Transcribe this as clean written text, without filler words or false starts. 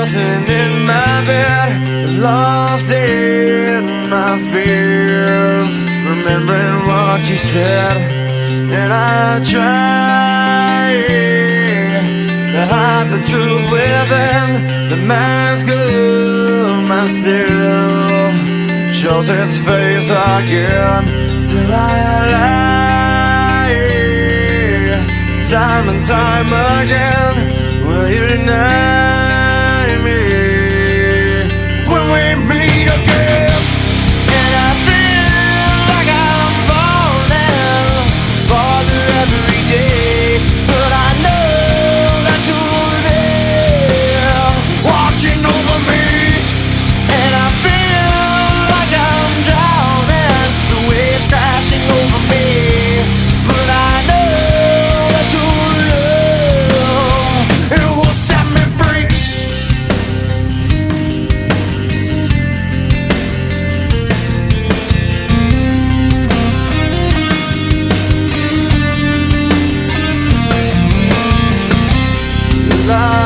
tossing in my bed, lost in my fears, remembering what you said. And I try to hide the truth within the mask of myself, shows its face again. Still I lie, time and time again. Will you deny me when we meet again? And I feel like I'm falling farther every day, but I know that you're there watching over me. And I feel like I'm drowning, the waves crashing over me, but I know that your love, it will set me free. Love